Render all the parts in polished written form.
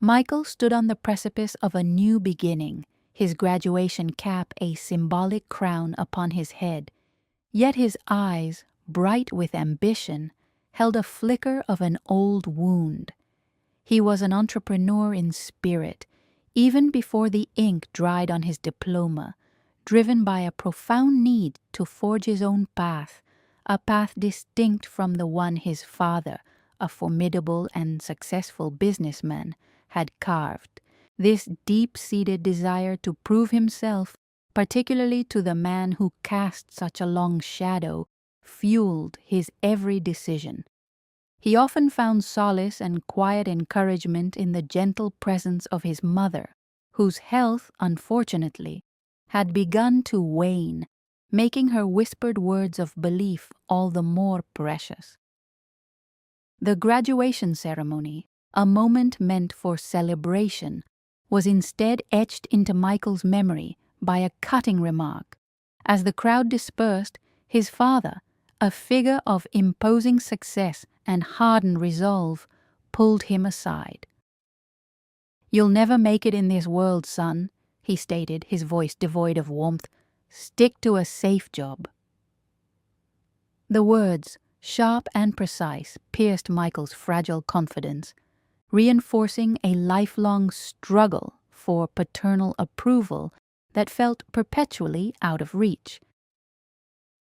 Michael stood on the precipice of a new beginning, his graduation cap a symbolic crown upon his head. Yet his eyes, bright with ambition, held a flicker of an old wound. He was an entrepreneur in spirit, even before the ink dried on his diploma, driven by a profound need to forge his own path, a path distinct from the one his father, a formidable and successful businessman, had carved. This deep-seated desire to prove himself, particularly to the man who cast such a long shadow, fueled his every decision. He often found solace and quiet encouragement in the gentle presence of his mother, whose health, unfortunately, had begun to wane, making her whispered words of belief all the more precious. The graduation ceremony, a moment meant for celebration, was instead etched into Michael's memory by a cutting remark. As the crowd dispersed, his father, a figure of imposing success and hardened resolve, pulled him aside. "You'll never make it in this world, son," he stated, his voice devoid of warmth. "Stick to a safe job." The words, sharp and precise, pierced Michael's fragile confidence, reinforcing a lifelong struggle for paternal approval that felt perpetually out of reach.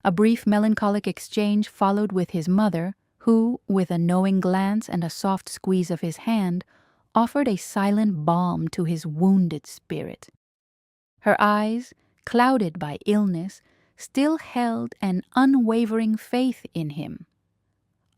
A brief melancholic exchange followed with his mother, who, with a knowing glance and a soft squeeze of his hand, offered a silent balm to his wounded spirit. Her eyes, clouded by illness, still held an unwavering faith in him.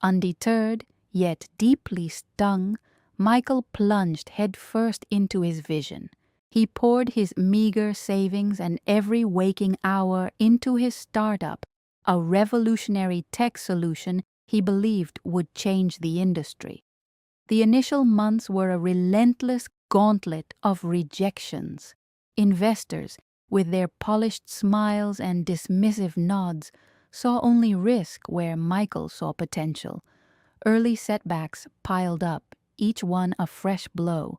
Undeterred, yet deeply stung, Michael plunged headfirst into his vision. He poured his meager savings and every waking hour into his startup, a revolutionary tech solution he believed would change the industry. The initial months were a relentless gauntlet of rejections. Investors, with their polished smiles and dismissive nods, saw only risk where Michael saw potential. Early setbacks piled up, each one a fresh blow.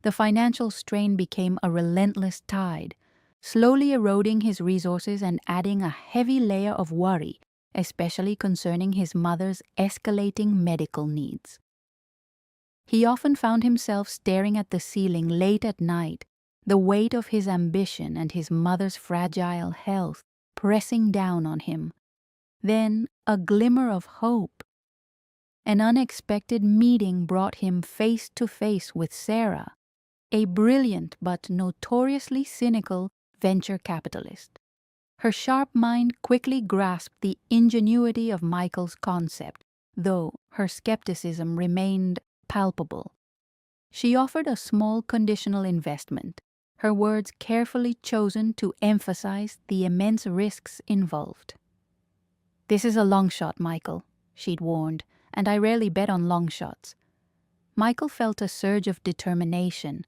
The financial strain became a relentless tide, slowly eroding his resources and adding a heavy layer of worry, especially concerning his mother's escalating medical needs. He often found himself staring at the ceiling late at night, the weight of his ambition and his mother's fragile health pressing down on him. Then a glimmer of hope. An unexpected meeting brought him face to face with Sarah, a brilliant but notoriously cynical venture capitalist. Her sharp mind quickly grasped the ingenuity of Michael's concept, though her skepticism remained palpable. She offered a small conditional investment, her words carefully chosen to emphasize the immense risks involved. "This is a long shot, Michael," she'd warned, "and I rarely bet on long shots." Michael felt a surge of determination,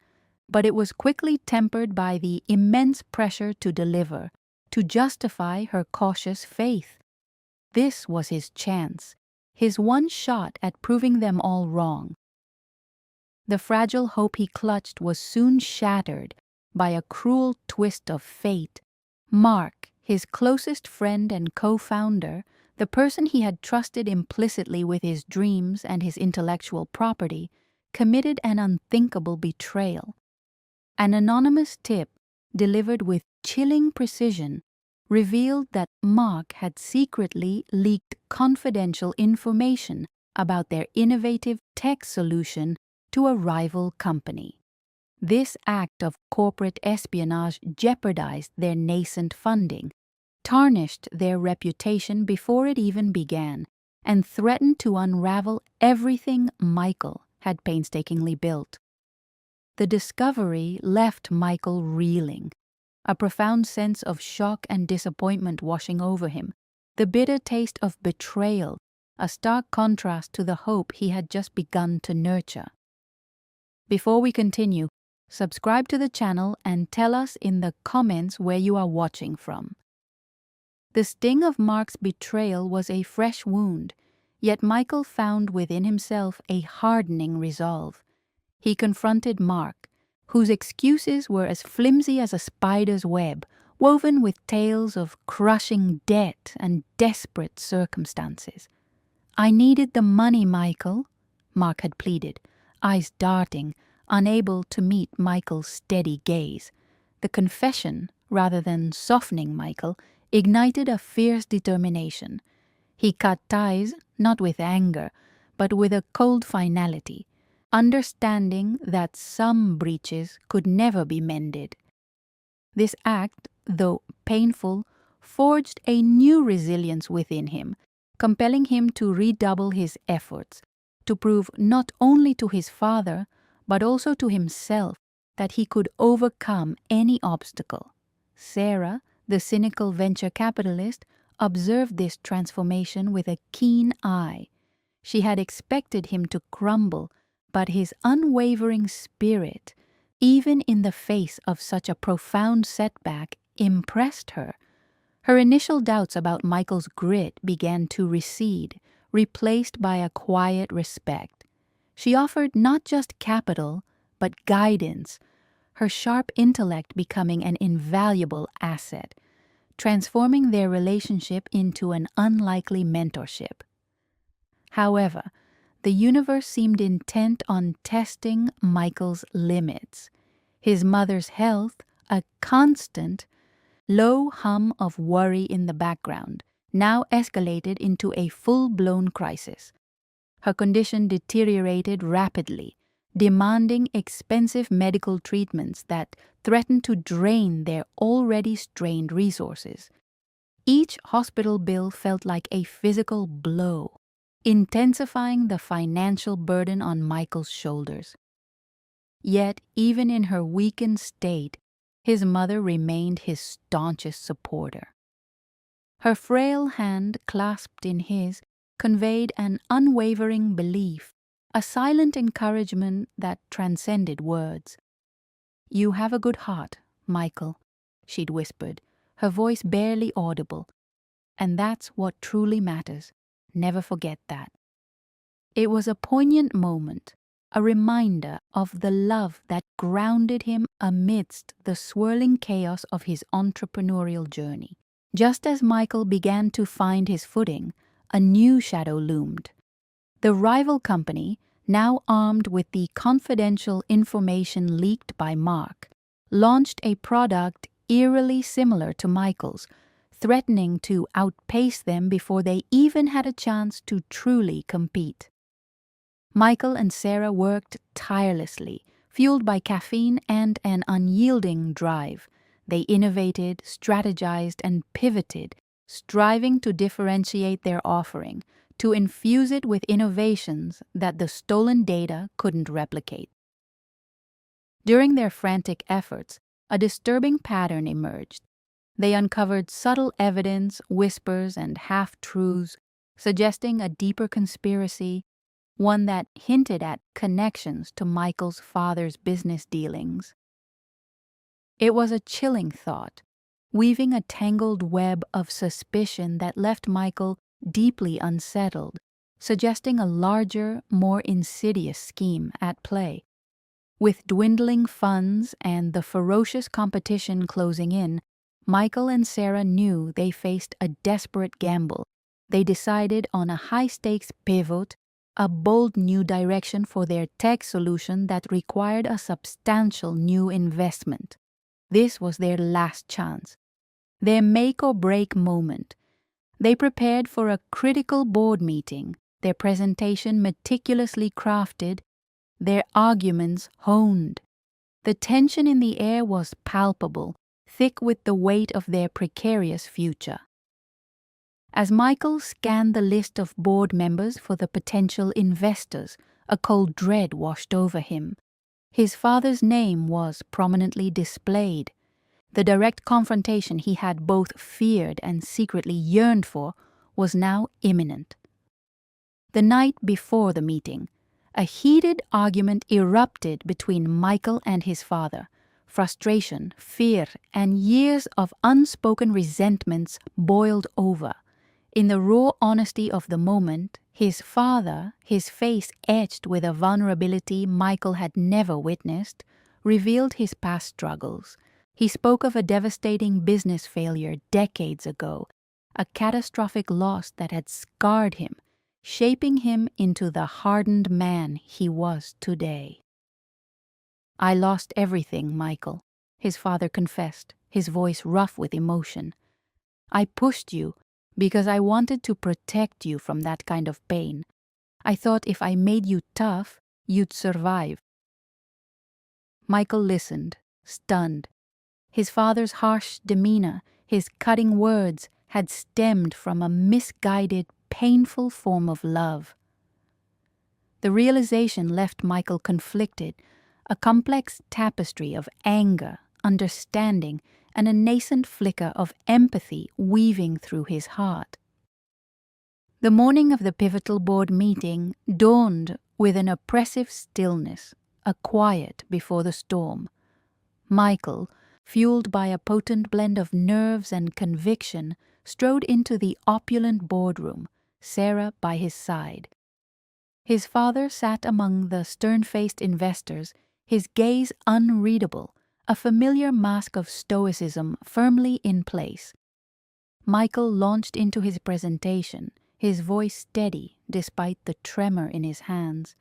but it was quickly tempered by the immense pressure to deliver, to justify her cautious faith. This was his chance, his one shot at proving them all wrong. The fragile hope he clutched was soon shattered by a cruel twist of fate. Mark, his closest friend and co-founder, the person he had trusted implicitly with his dreams and his intellectual property, committed an unthinkable betrayal. An anonymous tip, delivered with chilling precision, revealed that Mark had secretly leaked confidential information about their innovative tech solution to a rival company. This act of corporate espionage jeopardized their nascent funding, tarnished their reputation before it even began, and threatened to unravel everything Michael had painstakingly built. The discovery left Michael reeling, a profound sense of shock and disappointment washing over him, the bitter taste of betrayal, a stark contrast to the hope he had just begun to nurture. Before we continue, subscribe to the channel and tell us in the comments where you are watching from. The sting of Mark's betrayal was a fresh wound, yet Michael found within himself a hardening resolve. He confronted Mark, whose excuses were as flimsy as a spider's web, woven with tales of crushing debt and desperate circumstances. "I needed the money, Michael," Mark had pleaded, eyes darting, unable to meet Michael's steady gaze. The confession, rather than softening Michael, ignited a fierce determination. He cut ties, not with anger, but with a cold finality, understanding that some breaches could never be mended. This act, though painful, forged a new resilience within him, compelling him to redouble his efforts, to prove not only to his father, but also to himself, that he could overcome any obstacle. Sarah, the cynical venture capitalist, observed this transformation with a keen eye. She had expected him to crumble, but his unwavering spirit, even in the face of such a profound setback, impressed her. Her initial doubts about Michael's grit began to recede, replaced by a quiet respect. She offered not just capital, but guidance, her sharp intellect becoming an invaluable asset, transforming their relationship into an unlikely mentorship. However, the universe seemed intent on testing Michael's limits. His mother's health, a constant, low hum of worry in the background, now escalated into a full-blown crisis. Her condition deteriorated rapidly, demanding expensive medical treatments that threatened to drain their already strained resources. Each hospital bill felt like a physical blow, intensifying the financial burden on Michael's shoulders. Yet, even in her weakened state, his mother remained his staunchest supporter. Her frail hand clasped in his conveyed an unwavering belief, a silent encouragement that transcended words. "You have a good heart, Michael," she'd whispered, her voice barely audible. "And that's what truly matters. Never forget that." It was a poignant moment, a reminder of the love that grounded him amidst the swirling chaos of his entrepreneurial journey. Just as Michael began to find his footing, a new shadow loomed. The rival company, now armed with the confidential information leaked by Mark, launched a product eerily similar to Michael's, threatening to outpace them before they even had a chance to truly compete. Michael and Sarah worked tirelessly, fueled by caffeine and an unyielding drive. They innovated, strategized, and pivoted, striving to differentiate their offering, to infuse it with innovations that the stolen data couldn't replicate. During their frantic efforts, a disturbing pattern emerged. They uncovered subtle evidence, whispers, and half-truths, suggesting a deeper conspiracy, one that hinted at connections to Michael's father's business dealings. It was a chilling thought, weaving a tangled web of suspicion that left Michael deeply unsettled, suggesting a larger, more insidious scheme at play. With dwindling funds and the ferocious competition closing in, Michael and Sarah knew they faced a desperate gamble. They decided on a high-stakes pivot, a bold new direction for their tech solution that required a substantial new investment. This was their last chance, their make-or-break moment. They prepared for a critical board meeting, their presentation meticulously crafted, their arguments honed. The tension in the air was palpable, thick with the weight of their precarious future. As Michael scanned the list of board members for the potential investors, a cold dread washed over him. His father's name was prominently displayed. The direct confrontation he had both feared and secretly yearned for was now imminent. The night before the meeting, a heated argument erupted between Michael and his father. Frustration, fear, and years of unspoken resentments boiled over. In the raw honesty of the moment, His father, his face etched with a vulnerability Michael had never witnessed, revealed his past struggles. He spoke of a devastating business failure decades ago, a catastrophic loss that had scarred him, shaping him into the hardened man he was today. "I lost everything, Michael," his father confessed, his voice rough with emotion. "I pushed you because I wanted to protect you from that kind of pain. I thought if I made you tough, you'd survive." Michael listened, stunned. His father's harsh demeanor, his cutting words, had stemmed from a misguided, painful form of love. The realization left Michael conflicted, a complex tapestry of anger, understanding, and a nascent flicker of empathy weaving through his heart. The morning of the pivotal board meeting dawned with an oppressive stillness, a quiet before the storm. Michael, fueled by a potent blend of nerves and conviction, strode into the opulent boardroom, Sarah by his side. His father sat among the stern-faced investors, his gaze unreadable, a familiar mask of stoicism firmly in place. Michael launched into his presentation, his voice steady despite the tremor in his hands.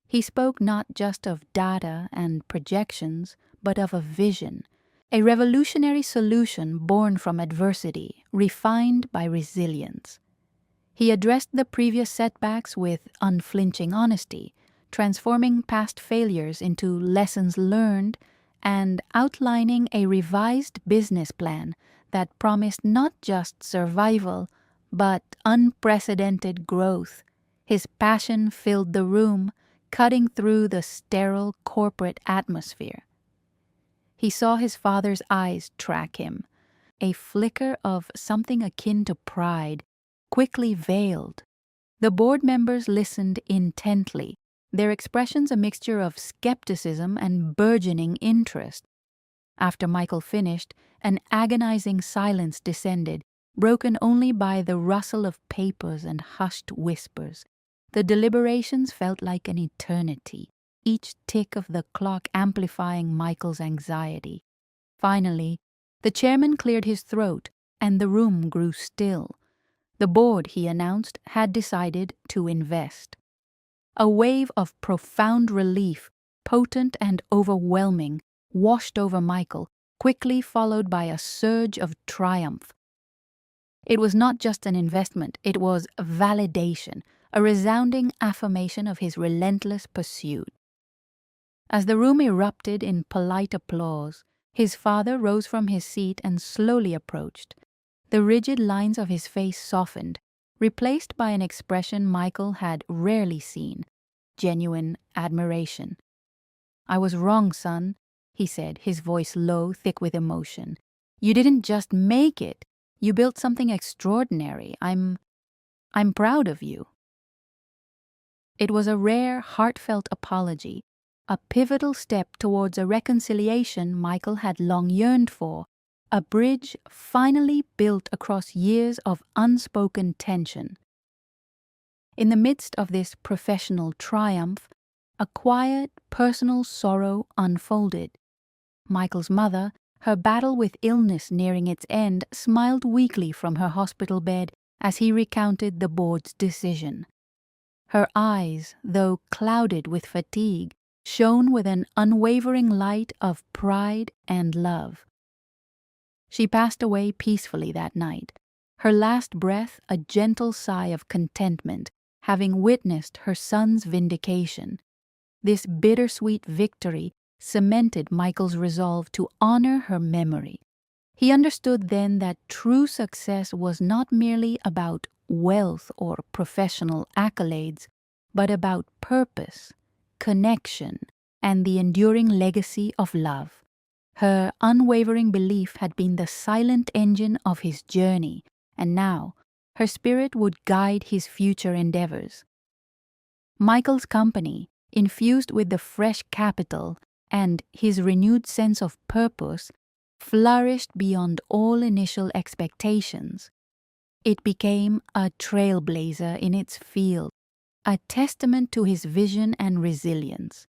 He spoke not just of data and projections, but of a vision, a revolutionary solution born from adversity, refined by resilience. He addressed the previous setbacks with unflinching honesty, transforming past failures into lessons learned and outlining a revised business plan that promised not just survival, but unprecedented growth. His passion filled the room, cutting through the sterile corporate atmosphere. He saw his father's eyes track him, a flicker of something akin to pride, quickly veiled. The board members listened intently, their expressions a mixture of skepticism and burgeoning interest. After Michael finished, an agonizing silence descended, broken only by the rustle of papers and hushed whispers. The deliberations felt like an eternity, each tick of the clock amplifying Michael's anxiety. Finally, the chairman cleared his throat, and the room grew still. The board, he announced, had decided to invest. A wave of profound relief, potent and overwhelming, washed over Michael, quickly followed by a surge of triumph. It was not just an investment, it was validation, a resounding affirmation of his relentless pursuit. As the room erupted in polite applause, his father rose from his seat and slowly approached. The rigid lines of his face softened, replaced by an expression Michael had rarely seen, genuine admiration. "I was wrong, son," he said, his voice low, thick with emotion. "You didn't just make it, you built something extraordinary. I'm proud of you." It was a rare, heartfelt apology, a pivotal step towards a reconciliation Michael had long yearned for, a bridge finally built across years of unspoken tension. In the midst of this professional triumph, a quiet, personal sorrow unfolded. Michael's mother, her battle with illness nearing its end, smiled weakly from her hospital bed as he recounted the board's decision. Her eyes, though clouded with fatigue, shone with an unwavering light of pride and love. She passed away peacefully that night, her last breath a gentle sigh of contentment, having witnessed her son's vindication. This bittersweet victory cemented Michael's resolve to honor her memory. He understood then that true success was not merely about wealth or professional accolades, but about purpose, connection, and the enduring legacy of love. Her unwavering belief had been the silent engine of his journey, and now her spirit would guide his future endeavors. Michael's company, infused with the fresh capital and his renewed sense of purpose, flourished beyond all initial expectations. It became a trailblazer in its field, a testament to his vision and resilience.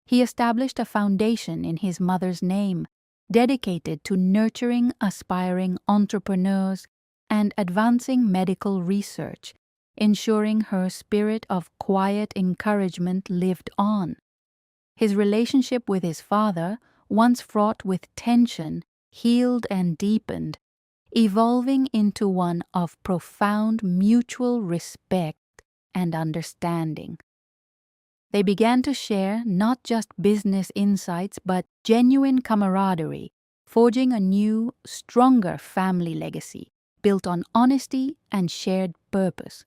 He established a foundation in his mother's name, dedicated to nurturing aspiring entrepreneurs and advancing medical research, ensuring her spirit of quiet encouragement lived on. His relationship with his father, once fraught with tension, healed and deepened, evolving into one of profound mutual respect and understanding. They began to share not just business insights but genuine camaraderie, forging a new, stronger family legacy built on honesty and shared purpose.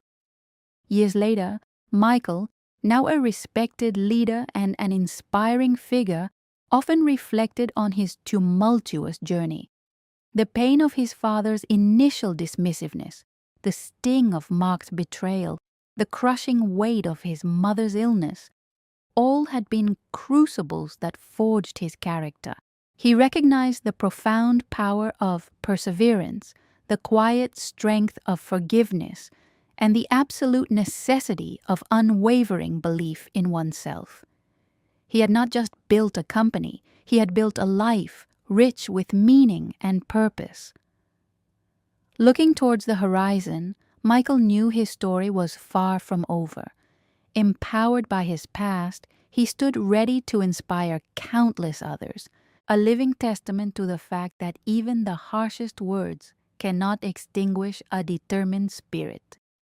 Years later, Michael, now a respected leader and an inspiring figure, often reflected on his tumultuous journey. The pain of his father's initial dismissiveness, the sting of Mark's betrayal, the crushing weight of his mother's illness, all had been crucibles that forged his character. He recognized the profound power of perseverance, the quiet strength of forgiveness, and the absolute necessity of unwavering belief in oneself. He had not just built a company, he had built a life rich with meaning and purpose. Looking towards the horizon, Michael knew his story was far from over. Empowered by his past, he stood ready to inspire countless others, a living testament to the fact that even the harshest words cannot extinguish a determined spirit.